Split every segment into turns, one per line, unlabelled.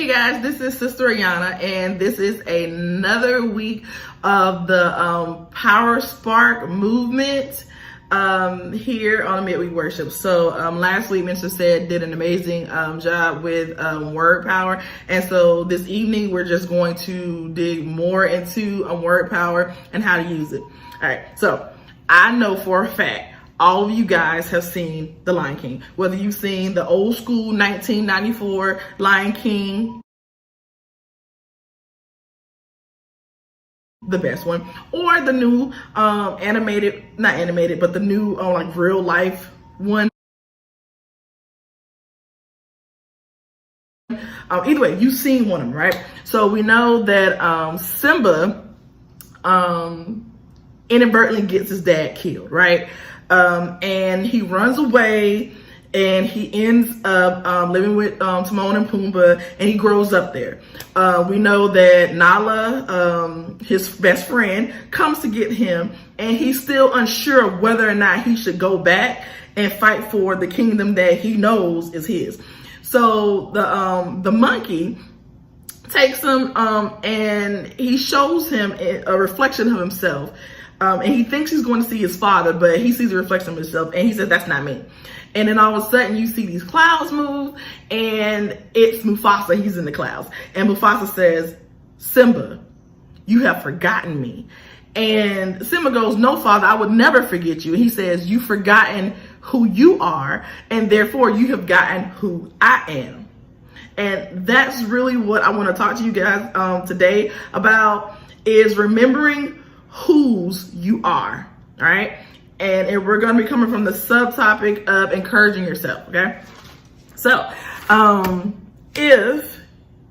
Hey guys, this is Sister Ayana, and this is another week of the Power Spark movement here on the Midweek Worship. So last week, Minister said did an amazing job with word power, and so this evening we're just going to dig more into word power and how to use it. All right, so I know for a fact all of you guys have seen The Lion King, whether you've seen the old school 1994 Lion King, the best one, or the new not animated, but the new like real life one. Either way, you've seen one of them, right? So we know that Simba inadvertently gets his dad killed, right? And he runs away and he ends up living with Timon and Pumbaa, and he grows up there. We know that Nala, his best friend, comes to get him, and he's still unsure of whether or not he should go back and fight for the kingdom that he knows is his. So the monkey takes him and he shows him a reflection of himself. And he thinks he's going to see his father, but he sees a reflection of himself, and he says, "That's not me." And then all of a sudden, you see these clouds move, and it's Mufasa. He's in the clouds. And Mufasa says, "Simba, you have forgotten me." And Simba goes, "No, father, I would never forget you." And he says, "You've forgotten who you are, and therefore you have gotten who I am." And that's really what I want to talk to you guys today about, is remembering whose you are. All right, and we're going to be coming from the subtopic of encouraging yourself. Okay, so if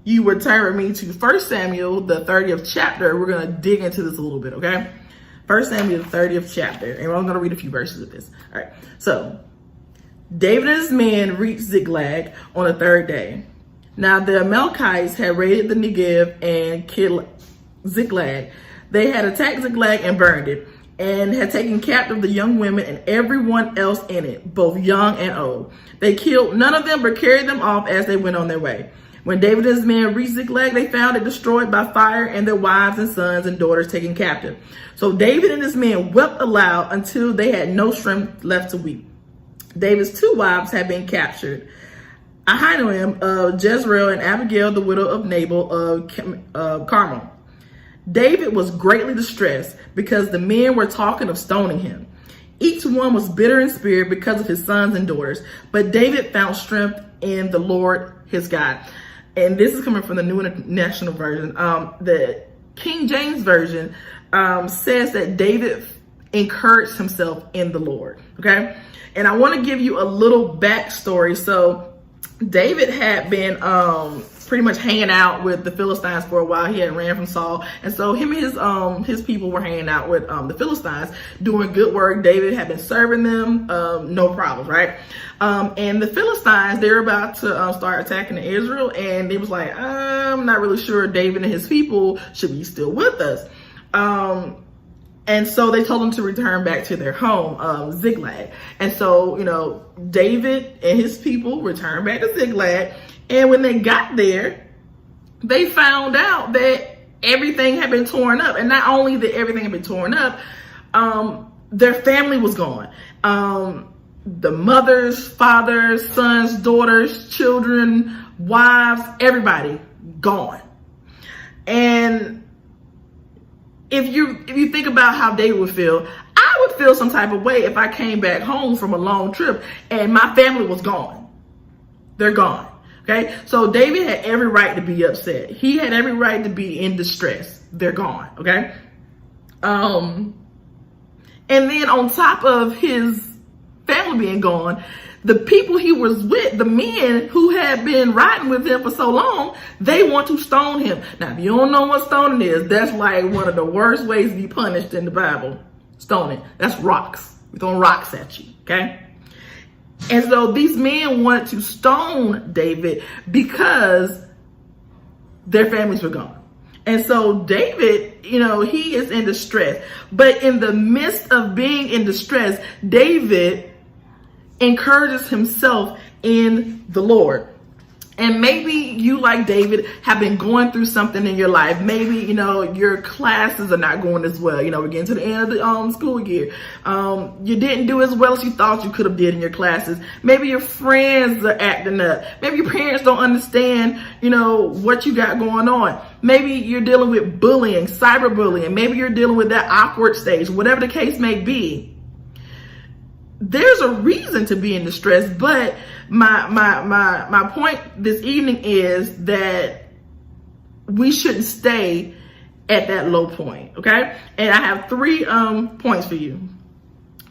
you would turn with me to 1 Samuel, the 30th chapter, we're going to dig into this a little bit. Okay, 1 Samuel, the 30th chapter, and I'm going to read a few verses of this. All right, so David and his men reached Ziklag on the third day. Now the Amalekites had raided the Negev and killed Ziklag. They had attacked Ziklag and burned it, and had taken captive the young women and everyone else in it, both young and old. They killed none of them, but carried them off as they went on their way. When David and his men reached Ziklag, they found it destroyed by fire, and their wives and sons and daughters taken captive. So David and his men wept aloud until they had no strength left to weep. David's two wives had been captured, Ahinoam of Jezreel and Abigail, the widow of Nabal of Carmel. David was greatly distressed because the men were talking of stoning him. Each one was bitter in spirit because of his sons and daughters, but David found strength in the Lord his God. And this is coming from the New International Version. The King James Version says that David encouraged himself in the Lord. Okay, and I want to give you a little backstory. So David had been pretty much hanging out with the Philistines for a while. He had ran from Saul, and so him and his people were hanging out with the Philistines, doing good work. David had been serving them, no problems, right? And the Philistines, they're about to start attacking Israel, and they was like, I'm not really sure David and his people should be still with us. And so they told him to return back to their home, Ziklag. And so, David and his people returned back to Ziklag. And when they got there, they found out that everything had been torn up. And not only that everything had been torn up, their family was gone. The mothers, fathers, sons, daughters, children, wives, everybody gone. And if you think about how David would feel, I would feel some type of way if I came back home from a long trip and my family was gone. They're gone. Okay, so David had every right to be upset. He had every right to be in distress. They're gone. Okay, and then on top of his family being gone, the people he was with, the men who had been riding with him for so long, they want to stone him. Now, if you don't know what stoning is, that's like one of the worst ways to be punished in the Bible. Stoning. That's rocks. We're throwing rocks at you. Okay. And so these men wanted to stone David because their families were gone. And so David, he is in distress. But in the midst of being in distress, David encourages himself in the Lord. And maybe you, like David, have been going through something in your life. Maybe, your classes are not going as well. We're getting to the end of the school year. You didn't do as well as you thought you could have did in your classes. Maybe your friends are acting up. Maybe your parents don't understand, what you got going on. Maybe you're dealing with bullying, cyberbullying. Maybe you're dealing with that awkward stage, whatever the case may be. There's a reason to be in distress, but my point this evening is that we shouldn't stay at that low point, okay? And I have 3 points for you.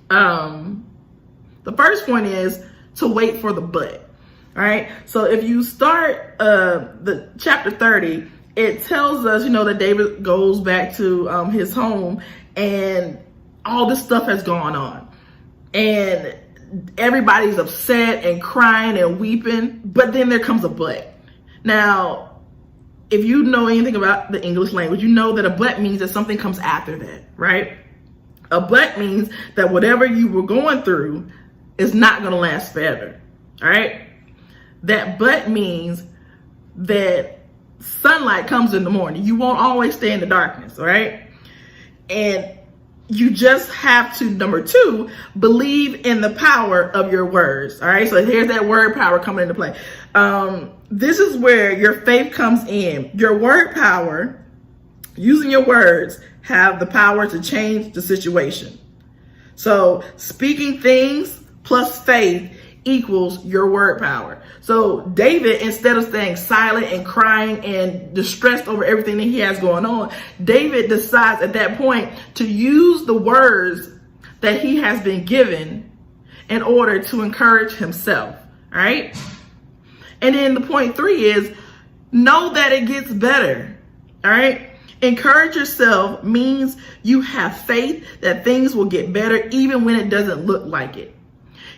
The first point is to wait for the but. All right. So if you start the chapter 30, it tells us, that David goes back to his home and all this stuff has gone on. And everybody's upset and crying and weeping, but then there comes a but. Now, if you know anything about the English language, you know that a but means that something comes after that, right? A but means that whatever you were going through is not going to last forever, all right? That but means that sunlight comes in the morning. You won't always stay in the darkness, all right? And you just have to, number 2, believe in the power of your words. All right. So here's that word power coming into play. This is where your faith comes in. Your word power, using your words, have the power to change the situation. So speaking things plus faith equals your word power. So David, instead of staying silent and crying and distressed over everything that he has going on, David decides at that point to use the words that he has been given in order to encourage himself. All right. And then the point 3 is know that it gets better. All right. Encourage yourself means you have faith that things will get better even when it doesn't look like it.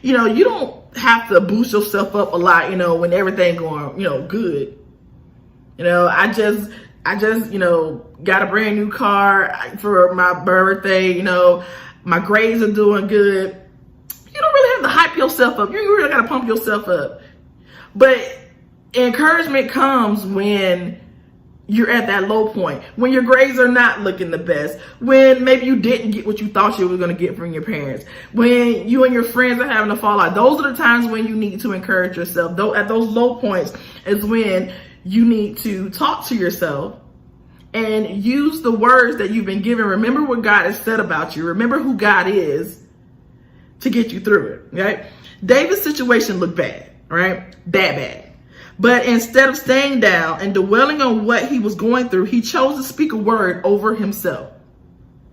You don't have to boost yourself up a lot, when everything going, good. I just got a brand new car for my birthday. My grades are doing good. You don't really have to hype yourself up. You really got to pump yourself up. But encouragement comes when you're at that low point, when your grades are not looking the best, when maybe you didn't get what you thought you were going to get from your parents, when you and your friends are having a fallout. Those are the times when you need to encourage yourself. Though at those low points is when you need to talk to yourself and use the words that you've been given. Remember what God has said about you. Remember who God is to get you through it. Right? David's situation looked bad, right? Bad. But instead of staying down and dwelling on what he was going through, he chose to speak a word over himself.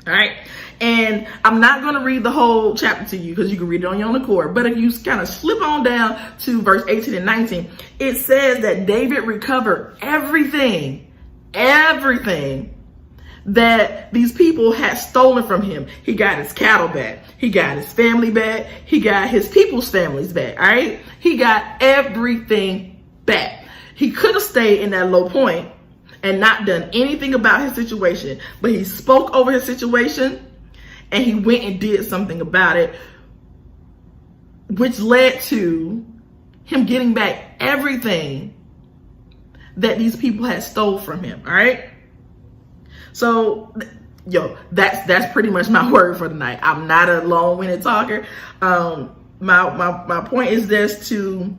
All right. And I'm not going to read the whole chapter to you because you can read it on your own accord. But if you kind of slip on down to verse 18 and 19, it says that David recovered everything that these people had stolen from him. He got his cattle back. He got his family back. He got his people's families back. All right. He got everything back. He could have stayed in that low point and not done anything about his situation, but he spoke over his situation and he went and did something about it, which led to him getting back everything that these people had stole from him. All right. So, that's pretty much my word for the night. I'm not a long-winded talker. My point is this: to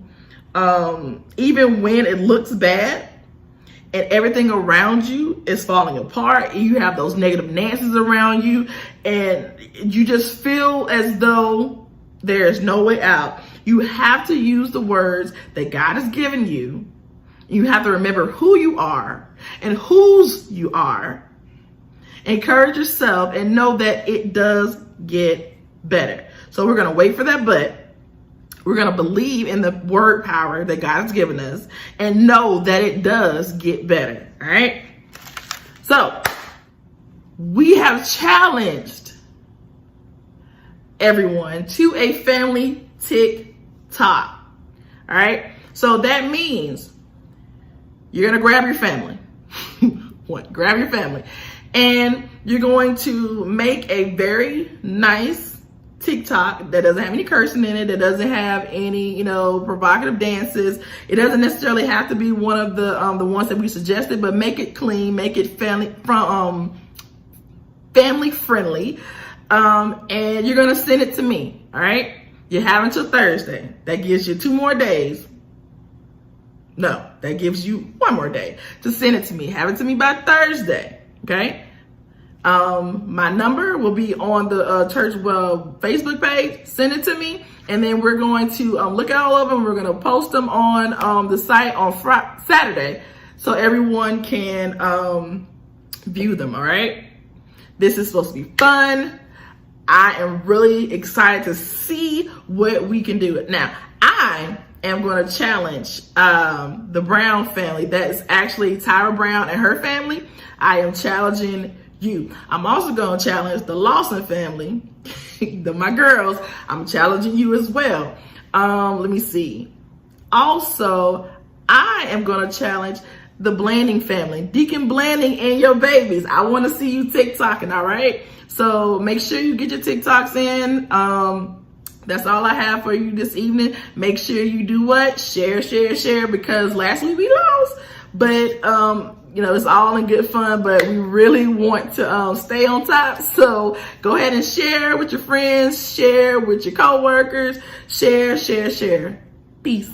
even when it looks bad and everything around you is falling apart, you have those negative Nancy's around you, and you just feel as though there's no way out. You have to use the words that God has given you. You have to remember who you are and whose you are. Encourage yourself and know that it does get better. So we're going to wait for that but. We're going to believe in the word power that God has given us and know that it does get better. All right. So we have challenged everyone to a family TikTok. All right. So that means you're going to grab your family. Grab your family. And you're going to make a very nice TikTok that doesn't have any cursing in it, that doesn't have any, you know, provocative dances. It doesn't necessarily have to be one of the ones that we suggested, but make it clean, make it family friendly. And you're gonna send it to me. All right. You have until Thursday. That gives you 2 more days. No, that gives you 1 more day to send it to me. Have it to me by Thursday. Okay. My number will be on the church Facebook page. Send it to me, and then we're going to look at all of them. We're going to post them on the site on Saturday, so everyone can view them. All right. This is supposed to be fun. I am really excited to see what we can do. Now, I am going to challenge the Brown family. That is actually Tyra Brown and her family. I am challenging you. I'm also going to challenge the Lawson family, my girls. I'm challenging you as well. Let me see. Also, I am going to challenge the Blanding family, Deacon Blanding and your babies. I want to see you TikToking, all right? So make sure you get your TikToks in. That's all I have for you this evening. Make sure you do what? Share, because last week we lost. But, you know, it's all in good fun, but we really want to stay on top. So go ahead and share with your friends, share with your coworkers, share. Peace.